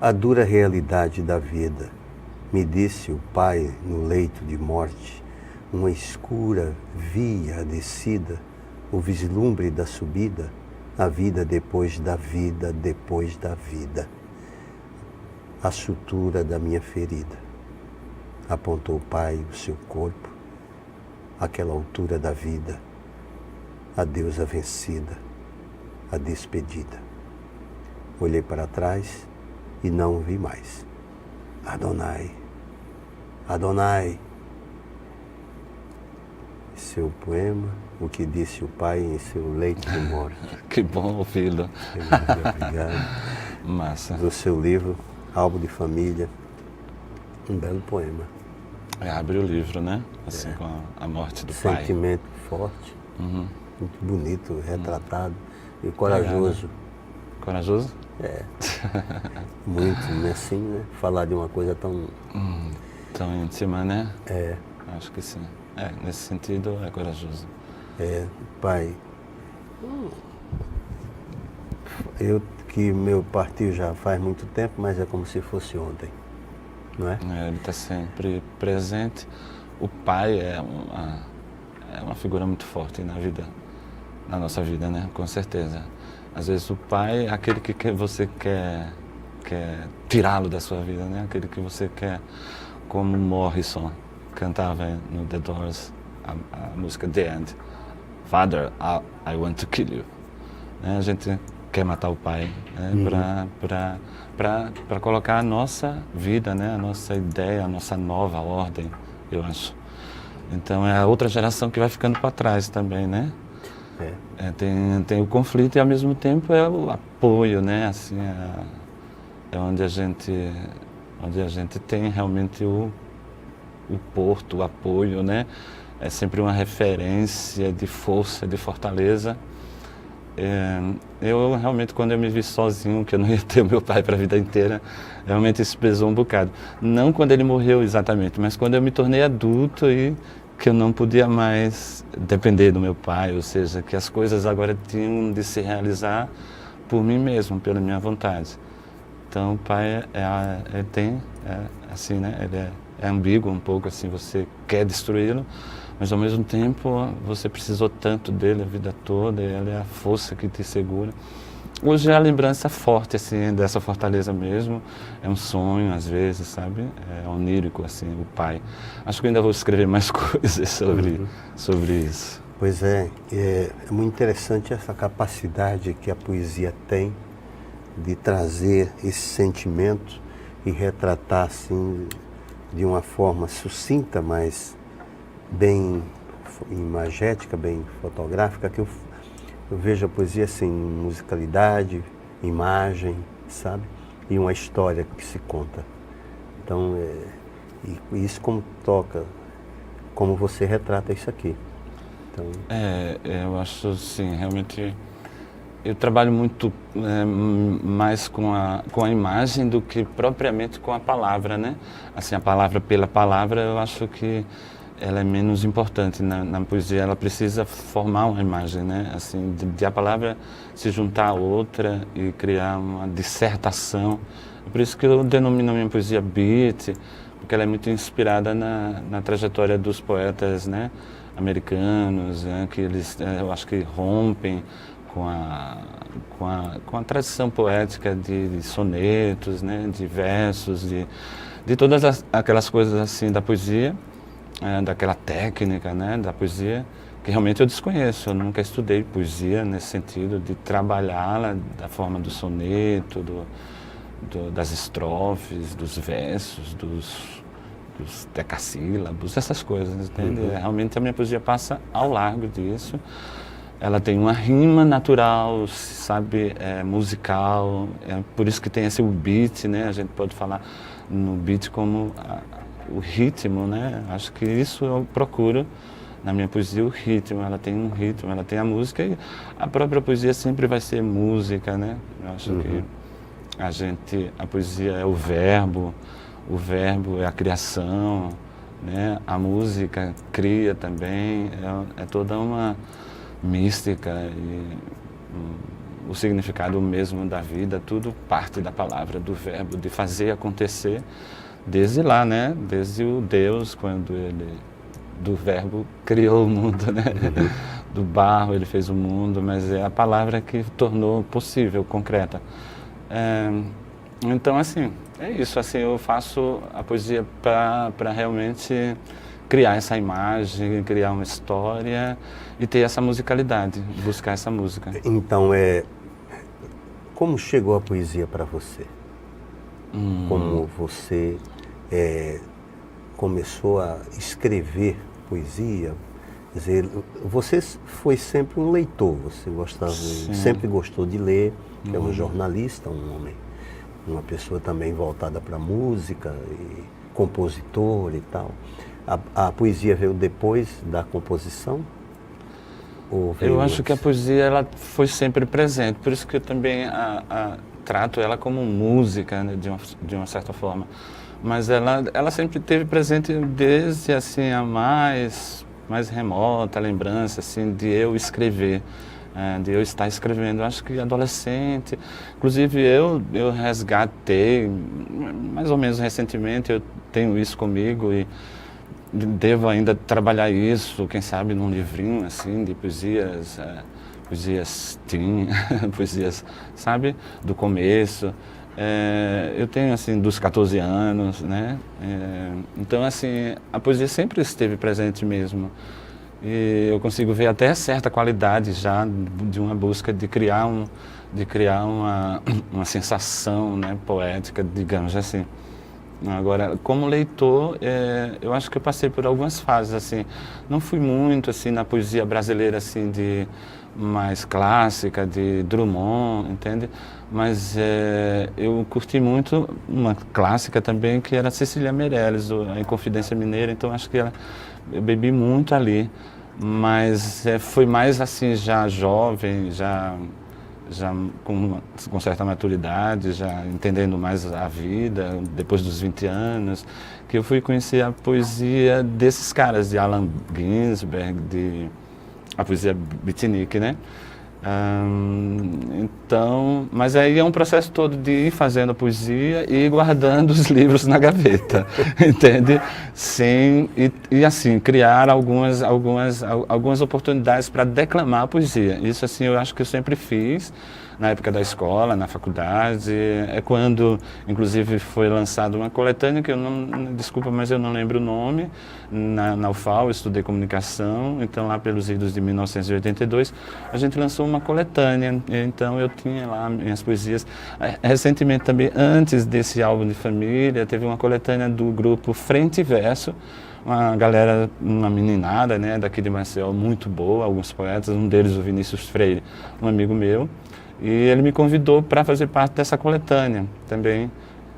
A dura realidade da vida, me disse o pai no leito de morte, uma escura via a descida, o vislumbre da subida, a vida depois da vida, depois da vida. A sutura da minha ferida. Apontou o pai o seu corpo, àquela altura da vida, a deusa vencida, a despedida. Olhei para trás e não o vi mais. Adonai, Adonai. Seu poema, o que disse o pai em seu leito de morte. Que bom ouvi-lo. Obrigado. Massa. Do seu livro, Álbum de Família, um belo poema. Abre o livro, né? Assim, com a morte do pai. Sentimento forte, muito bonito, retratado e corajoso. Corajoso? É. Muito, né? Assim, né? Falar de uma coisa tão... Tão íntima, né? É. Acho que sim. Nesse sentido, é corajoso. Pai, eu que meu partiu já faz muito tempo, mas é como se fosse ontem, não é? Ele está sempre presente. O pai é uma figura muito forte na nossa vida, né? Com certeza. Às vezes o pai é aquele que você quer tirá-lo da sua vida, né? Aquele que você quer, como Morrison cantava no The Doors, a música The End. Father, I want to kill you. A gente quer matar o pai, né? Para colocar a nossa vida, né? A nossa ideia, a nossa nova ordem, eu acho. Então é a outra geração que vai ficando para trás também, né? Tem o conflito e ao mesmo tempo é o apoio, né? Assim, é onde a gente tem realmente o porto, o apoio, né? É sempre uma referência de força, de fortaleza. Eu realmente, quando eu me vi sozinho, que eu não ia ter o meu pai para a vida inteira, realmente isso pesou um bocado. Não quando ele morreu exatamente, mas quando eu me tornei adulto e que eu não podia mais depender do meu pai, ou seja, que as coisas agora tinham de se realizar por mim mesmo, pela minha vontade. Então o pai assim, né? Ele é ambíguo um pouco, assim, você quer destruí-lo, mas ao mesmo tempo você precisou tanto dele a vida toda, e ele é a força que te segura. Hoje é a lembrança forte, assim, dessa fortaleza mesmo, é um sonho às vezes, sabe? É onírico, assim, o pai. Acho que eu ainda vou escrever mais coisas sobre isso. Pois é muito interessante essa capacidade que a poesia tem de trazer esse sentimento e retratar, assim, de uma forma sucinta, mas bem imagética, bem fotográfica, que eu vejo a poesia assim, musicalidade, imagem, sabe? E uma história que se conta. Então, e isso como toca, como você retrata isso aqui. Então... eu acho, assim, realmente... Eu trabalho muito mais com a imagem do que propriamente com a palavra, né? Assim, a palavra pela palavra, eu acho que ela é menos importante na poesia. Ela precisa formar uma imagem, né? Assim, de a palavra se juntar a outra e criar uma dissertação. É por isso que eu denomino a minha poesia beat, porque ela é muito inspirada na trajetória dos poetas, né? Americanos, né? Que eles, eu acho que rompem com a tradição poética de sonetos, né, de versos, de todas aquelas coisas assim da poesia, daquela técnica, né, da poesia, que realmente eu desconheço. Eu nunca estudei poesia nesse sentido de trabalhá-la da forma do soneto, das estrofes, dos versos, dos decassílabos, essas coisas, entende? Realmente a minha poesia passa ao largo disso. Ela tem uma rima natural, sabe, musical, por isso que tem esse beat, né? A gente pode falar no beat como o ritmo, né? Acho que isso eu procuro na minha poesia, o ritmo. Ela tem um ritmo, ela tem a música e a própria poesia sempre vai ser música, né? Eu acho que a poesia é o verbo é a criação, né? A música cria também, é toda uma mística e o significado mesmo da vida, tudo parte da palavra, do verbo, de fazer acontecer, desde lá, né? Desde o Deus, quando ele, do verbo, criou o mundo, né? Do barro ele fez o mundo, mas é a palavra que tornou possível, concreta. Então, assim, é isso, assim, eu faço a poesia para realmente criar essa imagem, criar uma história e ter essa musicalidade, buscar essa música. Então, como chegou a poesia para você? Como você começou a escrever poesia? Quer dizer, você foi sempre um leitor, você sempre gostou de ler, é um jornalista, um homem, uma pessoa também voltada para a música, e compositor e tal. A poesia veio depois da composição? Eu acho que a poesia ela foi sempre presente, por isso que eu também trato ela como música, né, de uma certa forma. Mas ela sempre esteve presente desde assim, a mais remota lembrança assim, de eu escrever, de eu estar escrevendo. Eu acho que adolescente, inclusive eu resgatei, mais ou menos recentemente, eu tenho isso comigo e devo ainda trabalhar isso, quem sabe num livrinho assim de poesias, poesias teen, poesias, sabe, do começo. Eu tenho assim dos 14 anos, né? Então assim a poesia sempre esteve presente mesmo. E eu consigo ver até certa qualidade já de uma busca de criar uma sensação, né, poética, digamos assim. Agora, como leitor, eu acho que eu passei por algumas fases, assim, não fui muito, assim, na poesia brasileira, assim, de mais clássica, de Drummond, entende? Mas eu curti muito uma clássica também, que era Cecília Meirelles, a Inconfidência Mineira, então acho que eu bebi muito ali, mas foi mais, assim, já jovem, já com certa maturidade, já entendendo mais a vida, depois dos 20 anos, que eu fui conhecer a poesia desses caras, de Allen Ginsberg, a poesia beatnik, né? Então, mas aí é um processo todo de ir fazendo a poesia e ir guardando os livros na gaveta, entende? Sim, e assim, criar algumas oportunidades para declamar a poesia. Isso assim eu acho que eu sempre fiz, na época da escola, na faculdade, é quando, inclusive, foi lançada uma coletânea, que eu não, desculpa, mas eu não lembro o nome, na UFAL, eu estudei comunicação, então lá pelos idos de 1982, a gente lançou uma coletânea, então eu tinha lá minhas poesias. Recentemente também, antes desse álbum de família, teve uma coletânea do grupo Frente e Verso, uma galera, uma meninada, né, daqui de Maceió, muito boa, alguns poetas, um deles o Vinícius Freire, um amigo meu, e ele me convidou para fazer parte dessa coletânea também,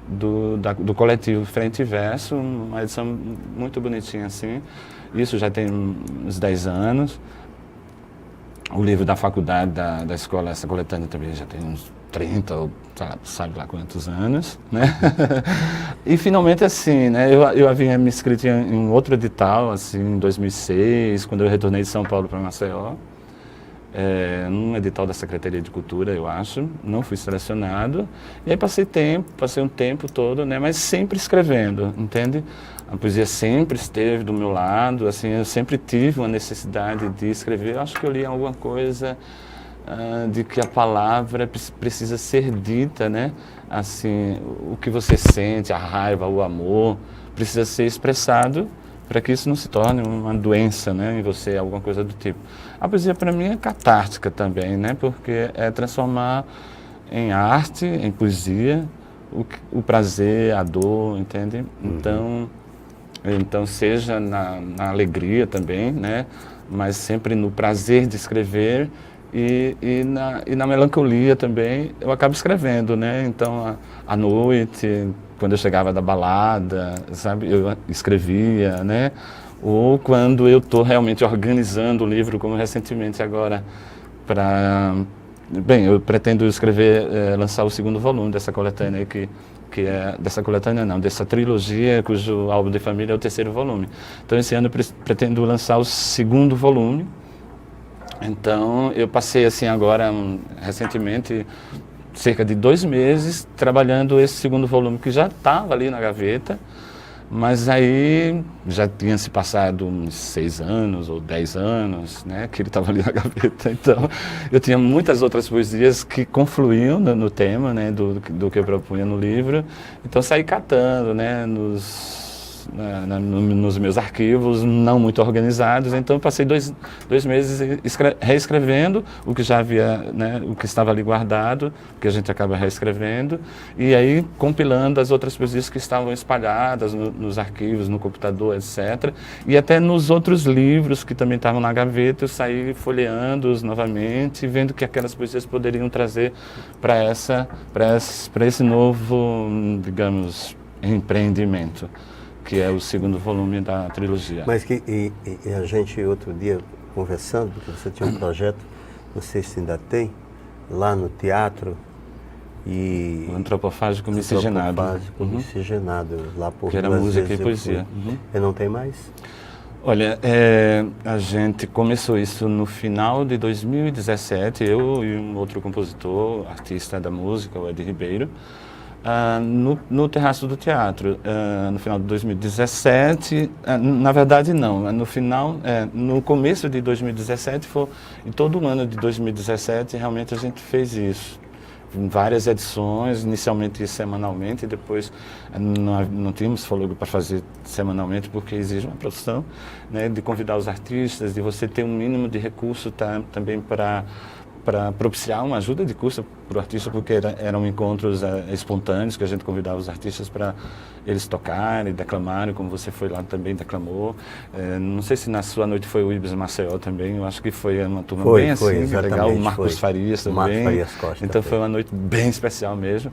do coletivo Frente e Verso, uma edição muito bonitinha assim. Isso já tem uns 10 anos. O livro da faculdade, da escola, essa coletânea também já tem uns 30 ou sabe lá quantos anos, né? E finalmente assim, né, eu havia me inscrito em um outro edital, assim, em 2006, quando eu retornei de São Paulo para Maceió. Num edital da Secretaria de Cultura, eu acho, não fui selecionado, e aí passei um tempo todo, né, mas sempre escrevendo, entende? A poesia sempre esteve do meu lado, assim, eu sempre tive uma necessidade de escrever. Eu acho que eu li alguma coisa de que a palavra precisa ser dita, né, assim, o que você sente, a raiva, o amor, precisa ser expressado, para que isso não se torne uma doença, né, em você, alguma coisa do tipo. A poesia para mim é catártica também, né, porque é transformar em arte, em poesia, o prazer, a dor, entende? Então seja na alegria também, né, mas sempre no prazer de escrever e na melancolia também eu acabo escrevendo, né, então à noite, quando eu chegava da balada, sabe, eu escrevia, né? Ou quando eu estou realmente organizando o livro, como recentemente agora, bem, eu pretendo escrever, lançar o segundo volume dessa coletânea, dessa trilogia, cujo álbum de família é o terceiro volume. Então esse ano eu pretendo lançar o segundo volume, Então, eu passei assim agora, recentemente, cerca de 2 meses, trabalhando esse segundo volume que já estava ali na gaveta, mas aí já tinha se passado uns 6 anos ou 10 anos, né, que ele estava ali na gaveta. Então, eu tinha muitas outras poesias que confluíam no tema, né, do que eu propunha no livro. Então, saí catando, né, nos meus arquivos não muito organizados. Então, eu passei dois meses reescrevendo o que já havia, né, o que estava ali guardado, que a gente acaba reescrevendo, e aí compilando as outras poesias que estavam espalhadas nos arquivos, no computador, etc. E até nos outros livros que também estavam na gaveta, eu saí folheando-os novamente, vendo que aquelas poesias poderiam trazer para esse novo, digamos, empreendimento, que é o segundo volume da trilogia. Mas e a gente, outro dia, conversando, porque você tinha um projeto, não sei se ainda tem, lá no teatro, e... O Antropofágico Miscigenado. Antropofágico Miscigenado, lá por que era música e poesia. E não tem mais? Olha, a gente começou isso no final de 2017, eu e um outro compositor, artista da música, o Ed Ribeiro, no terraço do teatro, no final de 2017, na verdade não, no começo de 2017, em todo o ano de 2017, realmente a gente fez isso, em várias edições, inicialmente semanalmente, depois não tínhamos fôlego para fazer semanalmente, porque exige uma produção, né, de convidar os artistas, de você ter um mínimo de recurso também para propiciar uma ajuda de custo para o artista, porque eram encontros espontâneos que a gente convidava os artistas para eles tocarem, declamarem, como você foi lá também declamou. Não sei se na sua noite foi o Ibis Maceió também, eu acho que foi uma turma bem assim, legal, o Marcos Farias também. Marcos Farias Costa, então foi uma noite bem especial mesmo.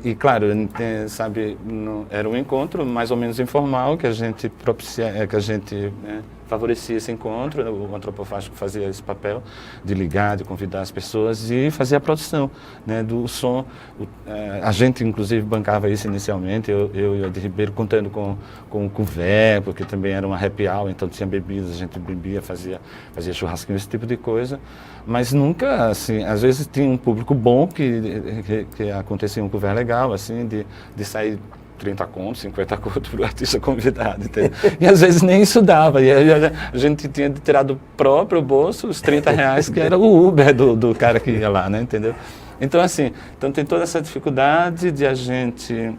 E claro, sabe, era um encontro mais ou menos informal que a gente favorecia esse encontro. O Antropofágico fazia esse papel de ligar, de convidar as pessoas e fazia a produção, né, do som. A gente inclusive bancava isso inicialmente, eu e o Ed Ribeiro contando com o couvert, porque também era uma happy hour, então tinha bebidas, a gente bebia, fazia churrasquinho, esse tipo de coisa. Mas nunca, assim, às vezes tinha um público bom que acontecia um couvert legal, assim, de sair 30 contos, 50 contos para o artista convidado, entendeu? E às vezes nem isso dava, e a gente tinha de tirar do próprio bolso os 30 reais, que era o Uber do cara que ia lá, né, entendeu? Então, assim, tem toda essa dificuldade de a gente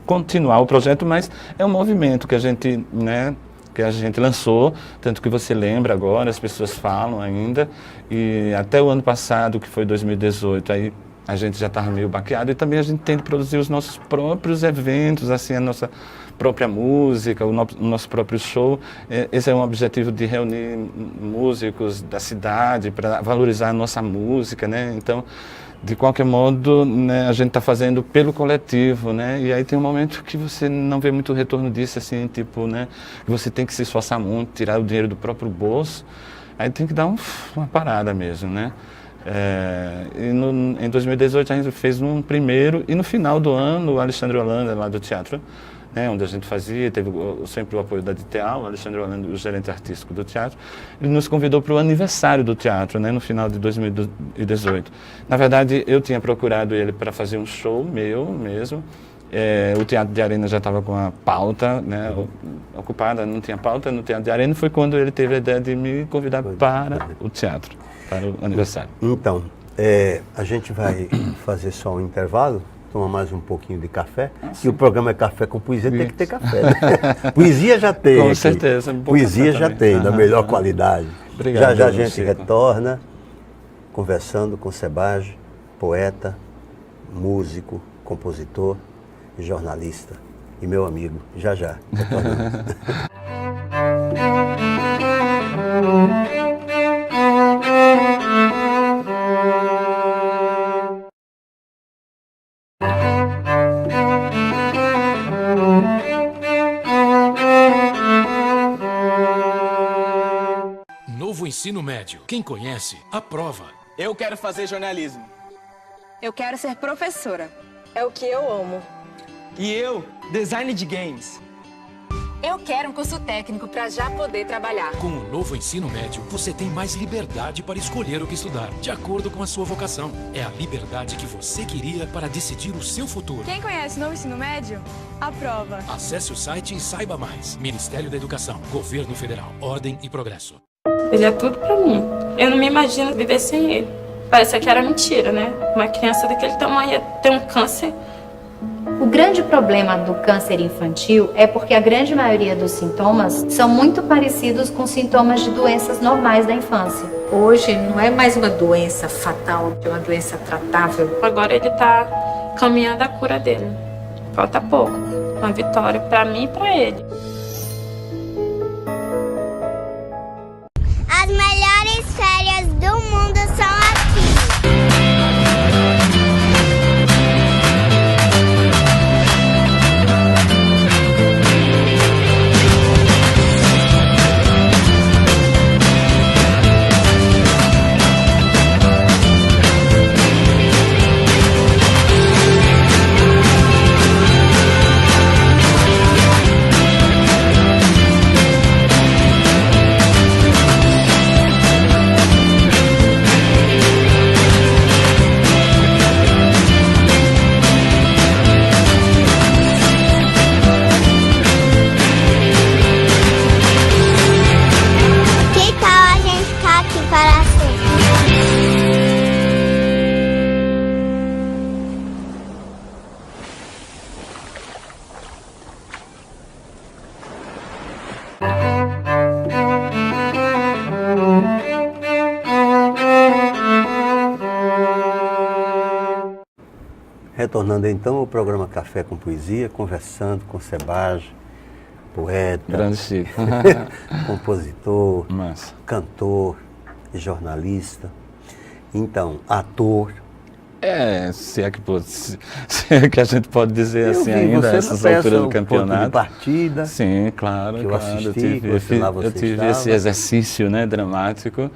continuar o projeto, mas é um movimento que a gente, né, que a gente lançou, tanto que você lembra agora, as pessoas falam ainda, e até o ano passado, que foi 2018, aí a gente já estava meio baqueado, e também a gente tem de produzir os nossos próprios eventos, assim, a nossa própria música, o nosso próprio show. Esse é um objetivo de reunir músicos da cidade para valorizar a nossa música, né? Então, de qualquer modo, né, a gente está fazendo pelo coletivo, né? E aí tem um momento que você não vê muito retorno disso, assim, tipo, né? Que você tem que se esforçar muito, tirar o dinheiro do próprio bolso, aí tem que dar uma parada mesmo, né? Em 2018 a gente fez um primeiro, e no final do ano o Alexandre Holanda, lá do teatro, né, onde a gente fazia, teve sempre o apoio da DTA, o Alexandre Holanda, o gerente artístico do teatro, ele nos convidou para o aniversário do teatro, né, no final de 2018. Na verdade, eu tinha procurado ele para fazer um show meu mesmo. O Teatro de Arena já estava com a pauta, né, ocupada, não tinha pauta no Teatro de Arena, foi quando ele teve a ideia de me convidar para o teatro, para o aniversário. Então, a gente vai fazer só um intervalo, tomar mais um pouquinho de café, e o programa é Café com Poesia, tem que ter café, né? Poesia já tem. Com aqui. certeza. Poesia já tem, da melhor qualidade. Obrigado, já a gente retorna conversando com Sebage, poeta, músico, compositor e jornalista. E meu amigo, já. Novo ensino médio. Quem conhece, aprova. Eu quero fazer jornalismo. Eu quero ser professora. É o que eu amo. E eu, design de games. Eu quero um curso técnico para já poder trabalhar. Com o novo ensino médio, você tem mais liberdade para escolher o que estudar, de acordo com a sua vocação. É a liberdade que você queria para decidir o seu futuro. Quem conhece o novo ensino médio? Aprova. Acesse o site e saiba mais. Ministério da Educação, Governo Federal, Ordem e Progresso. Ele é tudo pra mim. Eu não me imagino viver sem ele. Parece que era mentira, né? Uma criança daquele tamanho ia ter um câncer. O grande problema do câncer infantil é porque a grande maioria dos sintomas são muito parecidos com sintomas de doenças normais da infância. Hoje não é mais uma doença fatal, é uma doença tratável. Agora ele tá caminhando a cura dele. Falta pouco. Uma vitória pra mim e pra ele. As melhores férias do mundo são aqui. Retornando então ao programa Café com Poesia, conversando com Sebage, poeta, Grande Chico. compositor, Massa. cantor, jornalista, então, ator. Se é que a gente pode dizer assim ainda, a essas alturas do campeonato. Ponto de partida. Sim, claro. Que eu claro. assisti, eu tive esse exercício, né, dramático,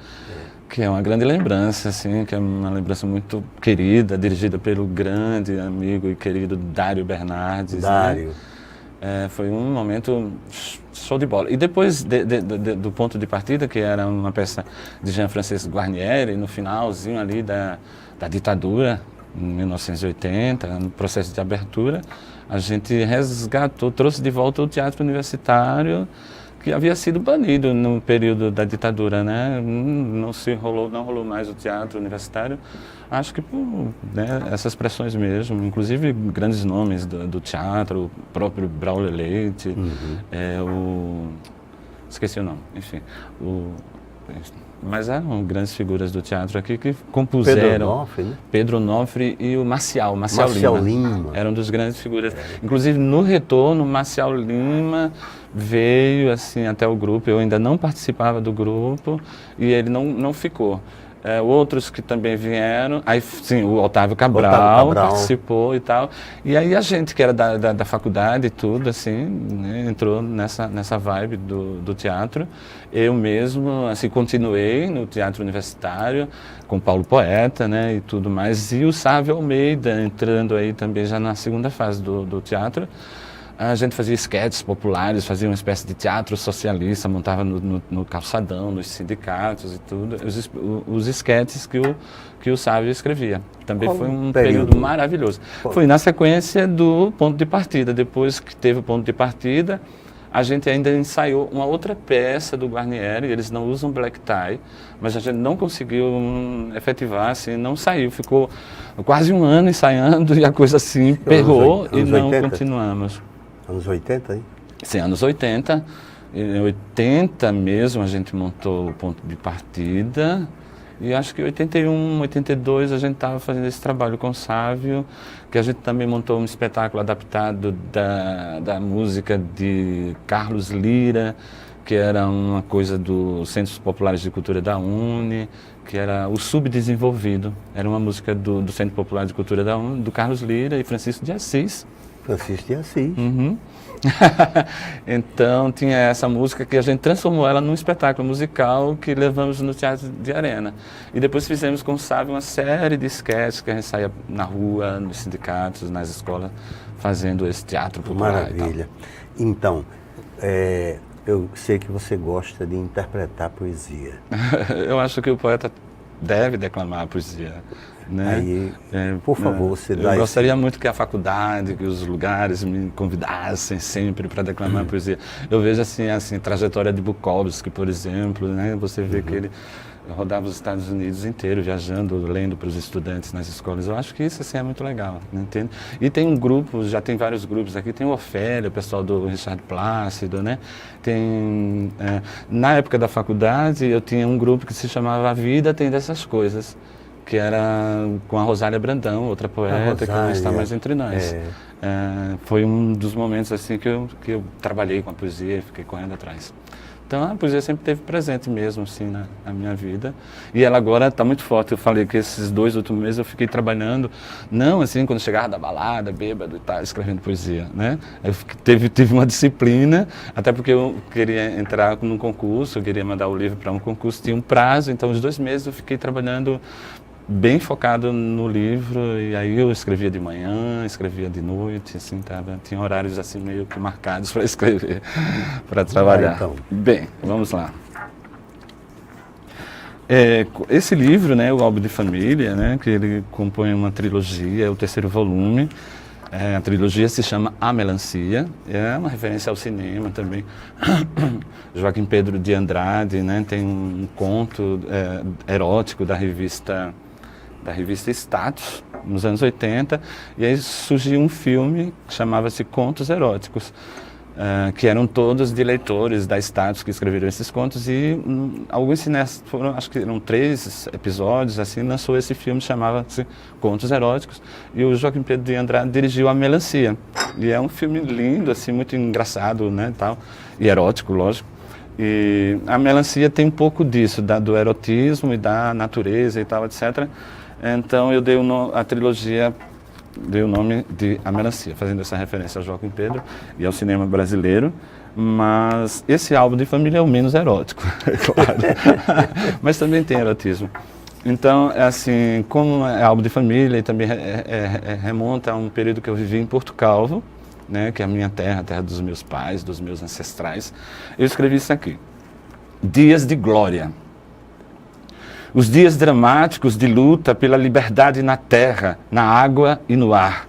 que é uma grande lembrança, assim, que é uma lembrança muito querida, dirigida pelo grande amigo e querido Dário Bernardes. Dário. Né? Foi um momento show de bola. E depois do ponto de partida, que era uma peça de Jean-Francisco Guarnieri, no finalzinho ali da ditadura, em 1980, no processo de abertura, a gente resgatou, trouxe de volta o teatro universitário, que havia sido banido no período da ditadura, né? Não rolou mais o teatro universitário. Acho que por essas pressões mesmo, inclusive grandes nomes do teatro, o próprio Braulio Leite, esqueci o nome, enfim. Mas eram grandes figuras do teatro aqui que compuseram. Pedro Onofre, né? Pedro Onofre e o Marcial Lima. Eram dos grandes figuras. Inclusive, no retorno, Marcial Lima veio assim até o grupo. Eu ainda não participava do grupo e ele não ficou. Outros que também vieram, aí sim, o Otávio Cabral participou e tal. E aí a gente que era da faculdade e tudo, assim, né, entrou nessa vibe do teatro. Eu mesmo, assim, continuei no teatro universitário, com Paulo Poeta, né, e tudo mais. E o Sávio Almeida entrando aí também já na segunda fase do teatro. A gente fazia esquetes populares, fazia uma espécie de teatro socialista, montava no calçadão, nos sindicatos e tudo, os esquetes que o Sávio escrevia. Também foi um período maravilhoso. Foi na sequência do ponto de partida. Depois que teve o ponto de partida, a gente ainda ensaiou uma outra peça do Guarnieri. Eles não usam black tie, mas a gente não conseguiu efetivar, assim, não saiu. Ficou quase um ano ensaiando e a coisa assim perrou e não 80? Continuamos. Anos 80, hein? Sim, anos 80. Em 80 mesmo a gente montou o ponto de partida. E acho que em 81, 82 a gente estava fazendo esse trabalho com o Sávio, que a gente também montou um espetáculo adaptado da música de Carlos Lira, que era uma coisa dos Centros Populares de Cultura da UNE, que era o Subdesenvolvido. Era uma música do Centro Popular de Cultura da UNE, do Carlos Lira e Francisco de Assis. Francisco de Assis. Uhum. Então tinha essa música que a gente transformou ela num espetáculo musical que levamos no Teatro de Arena. E depois fizemos com o Sávio uma série de sketches que a gente saía na rua, nos sindicatos, nas escolas, fazendo esse teatro popular. Maravilha. Então, eu sei que você gosta de interpretar poesia. Eu acho que o poeta deve declamar a poesia. Né? Aí, por favor, você dá. Eu gostaria muito que a faculdade, que os lugares me convidassem sempre para declamar poesia. Eu vejo assim, a trajetória de Bukowski, por exemplo, né? Você vê que ele rodava os Estados Unidos inteiro, viajando, lendo para os estudantes nas escolas. Eu acho que isso assim, é muito legal, né? Entende? E tem um grupo, já tem vários grupos aqui, tem o Ofélia, o pessoal do Richard Plácido, né? Tem, na época da faculdade, eu tinha um grupo que se chamava A Vida Tem Dessas Coisas, que era com a Rosália Brandão, outra poeta que não está mais entre nós. Foi um dos momentos assim que eu trabalhei com a poesia e fiquei correndo atrás. Então a poesia sempre esteve presente mesmo assim na minha vida. E ela agora está muito forte. Eu falei que esses 2 últimos meses eu fiquei trabalhando, não assim quando chegava da balada, bêbado e tal, escrevendo poesia, né? Eu tive uma disciplina, até porque eu queria entrar num concurso, eu queria mandar o livro para um concurso, tinha um prazo, então os 2 meses eu fiquei trabalhando bem focado no livro, e aí eu escrevia de manhã, escrevia de noite, assim, tinha horários assim meio que marcados para escrever, para trabalhar. Então. Bem, vamos lá. Esse livro, né, o Álbum de Família, né, que ele compõe uma trilogia, é o 3º volume. A trilogia se chama A Melancia, é uma referência ao cinema também. Joaquim Pedro de Andrade, né, tem um conto erótico da revista Status, nos anos 80, e aí surgiu um filme que chamava-se Contos Eróticos, que eram todos de leitores da Status que escreveram esses contos, e alguns cineastas, acho que eram 3 episódios, assim, lançou esse filme, chamava-se Contos Eróticos, e o Joaquim Pedro de Andrade dirigiu A Melancia, e é um filme lindo, assim, muito engraçado, né, tal, e erótico, lógico. E A Melancia tem um pouco disso, do erotismo e da natureza e tal, etc. Então eu dei a trilogia, dei o nome de A Melancia, fazendo essa referência ao Joaquim Pedro e ao cinema brasileiro, mas esse álbum de família é o menos erótico, é claro, mas também tem erotismo. Então, assim, como é álbum de família e também remonta a um período que eu vivi em Porto Calvo, né, que é a minha terra, a terra dos meus pais, dos meus ancestrais, eu escrevi isso aqui: Dias de Glória. Os dias dramáticos de luta pela liberdade na terra, na água e no ar,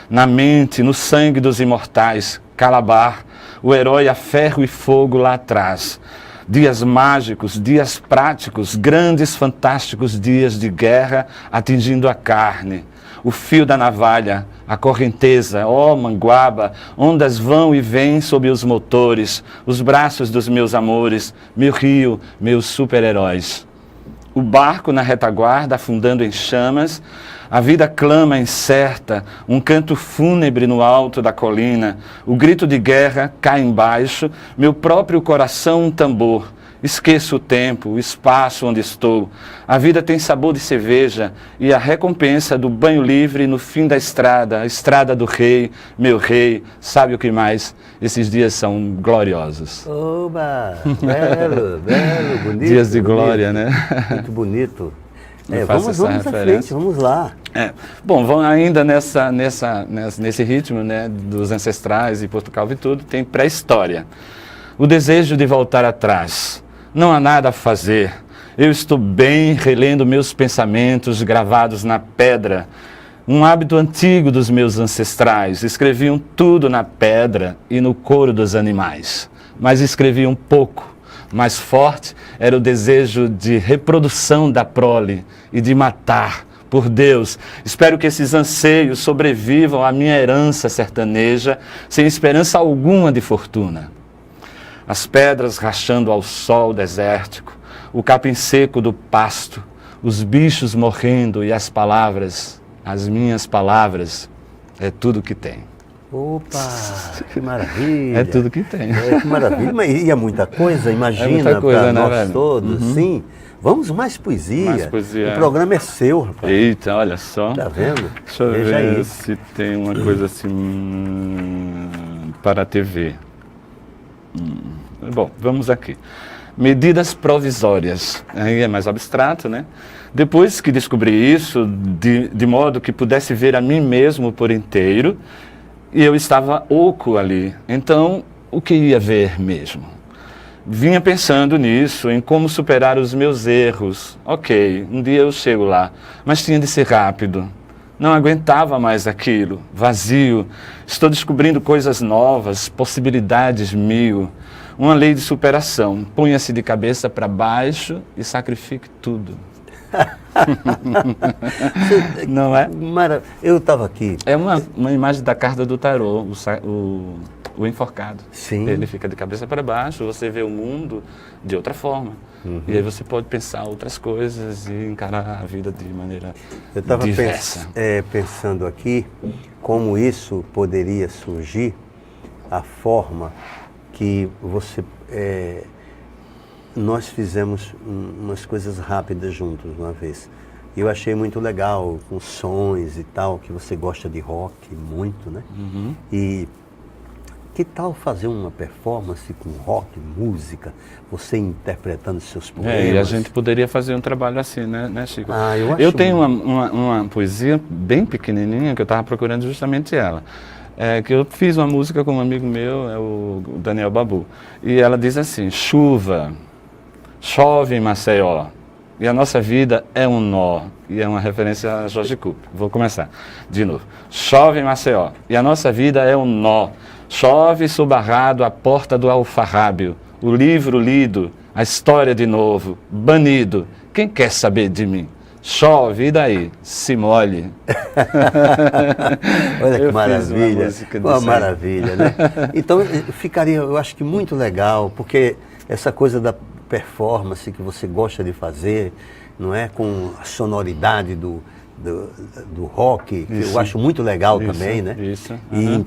na mente, no sangue dos imortais, Calabar, o herói a ferro e fogo lá atrás. Dias mágicos, dias práticos, grandes, fantásticos dias de guerra atingindo a carne. O fio da navalha, a correnteza, ó manguaba, ondas vão e vêm sob os motores, os braços dos meus amores, meu rio, meus super-heróis. O barco na retaguarda afundando em chamas, a vida clama incerta, um canto fúnebre no alto da colina, o grito de guerra cai embaixo, meu próprio coração um tambor. Esqueço o tempo, o espaço onde estou. A vida tem sabor de cerveja e a recompensa do banho livre no fim da estrada, a estrada do rei, meu rei, sabe o que mais? Esses dias são gloriosos. Oba! Belo, belo, bonito. Dias de glória, né? Muito bonito. Vamos à frente, vamos lá. Bom, vão ainda nesse ritmo, né, dos ancestrais e Porto Calvo e tudo, tem pré-história. O desejo de voltar atrás. Não há nada a fazer. Eu estou bem relendo meus pensamentos gravados na pedra. Um hábito antigo dos meus ancestrais. Escreviam tudo na pedra e no couro dos animais. Mas escreviam pouco. Mais forte era o desejo de reprodução da prole e de matar. Por Deus, espero que esses anseios sobrevivam à minha herança sertaneja, sem esperança alguma de fortuna. As pedras rachando ao sol desértico, o capim seco do pasto, os bichos morrendo e as palavras, as minhas palavras, é tudo que tem. Opa, que maravilha. É tudo que tem. Que maravilha, mas e é muita coisa, imagina, para nós velho? Todos, sim. Vamos mais poesia. Mais poesia. O programa é seu, rapaz. Eita, olha só. Tá vendo? Deixa eu ver aí se tem uma coisa assim para a TV. Bom, vamos aqui. Medidas provisórias. Aí é mais abstrato, né? Depois que descobri isso, de modo que pudesse ver a mim mesmo por inteiro, e eu estava oco ali. Então, o que ia ver mesmo. Vinha pensando nisso, em como superar os meus erros. Ok, um dia eu chego lá, mas tinha de ser rápido. Não aguentava mais aquilo, vazio. Estou descobrindo coisas novas, possibilidades mil. Uma lei de superação. Ponha-se de cabeça para baixo e sacrifique tudo. Não é? Eu estava aqui. É uma imagem da carta do tarô, o enforcado. Sim. Ele fica de cabeça para baixo, você vê o mundo de outra forma. E aí você pode pensar outras coisas e encarar a vida de maneira diversa. Eu estava pensando aqui como isso poderia surgir, a forma que você... nós fizemos umas coisas rápidas juntos uma vez. Eu achei muito legal, com sons e tal, que você gosta de rock muito, né? E que tal fazer uma performance com rock, música, você interpretando seus poemas? E a gente poderia fazer um trabalho assim, né, Chico? Eu tenho uma poesia bem pequenininha, que eu estava procurando justamente ela. Que eu fiz uma música com um amigo meu, o Daniel Babu. E ela diz assim: chuva, chove em Maceió, e a nossa vida é um nó. E é uma referência a Jorge Cooper. Vou começar de novo. Chove em Maceió, e a nossa vida é um nó. Chove subarrado à porta do alfarrábio, o livro lido, a história de novo, banido. Quem quer saber de mim? Chove, e daí? Se molhe. Olha que maravilha. Uma maravilha, né? Então, ficaria, eu acho que muito legal, porque essa coisa da performance que você gosta de fazer, não é? Com a sonoridade do rock, que eu acho muito legal também, né? E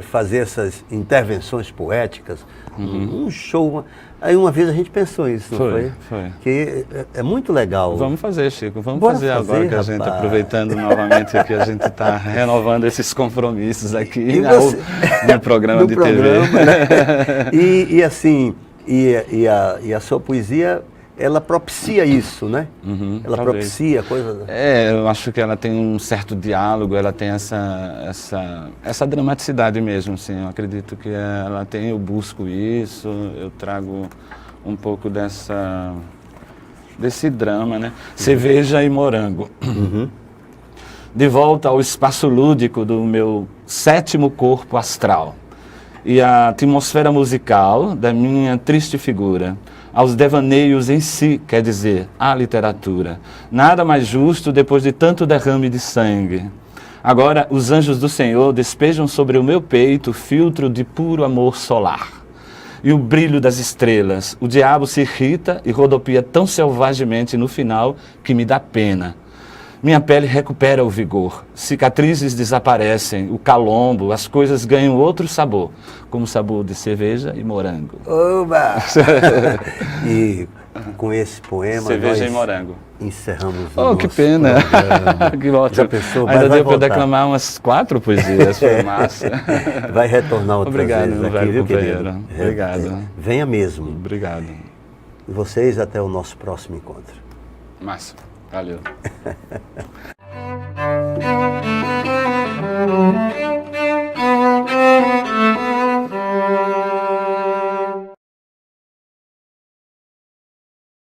fazer essas intervenções poéticas, um show. Aí uma vez a gente pensou nisso, não foi? Foi. Que é muito legal. Vamos fazer, Chico. Vamos Bora fazer agora que a gente, aproveitando novamente que a gente está renovando esses compromissos aqui no programa de TV. Né? E assim, e a sua poesia, ela propicia isso, né? Ela propicia coisas... eu acho que ela tem um certo diálogo, ela tem essa dramaticidade mesmo, assim. Eu acredito que ela tem, eu busco isso, eu trago um pouco desse drama, né? Cerveja e morango. De volta ao espaço lúdico do meu 7º corpo astral e a atmosfera musical da minha triste figura, aos devaneios em si, quer dizer, à literatura. Nada mais justo depois de tanto derrame de sangue. Agora, os anjos do Senhor despejam sobre o meu peito filtro de puro amor solar. E o brilho das estrelas, o diabo se irrita e rodopia tão selvagemente no final que me dá pena. Minha pele recupera o vigor, cicatrizes desaparecem, o calombo, as coisas ganham outro sabor, como o sabor de cerveja e morango. Oba! E com esse poema Cerveja nós e morango. Encerramos o nosso que pena! Que ótimo. Já pensou? Ainda deu para declamar umas 4 poesias, foi massa. Vai retornar outras Obrigado, vezes aqui, velho viu, companheiro. querido? Obrigado. Venha mesmo. Obrigado. E vocês até o nosso próximo encontro. Massa. Valeu.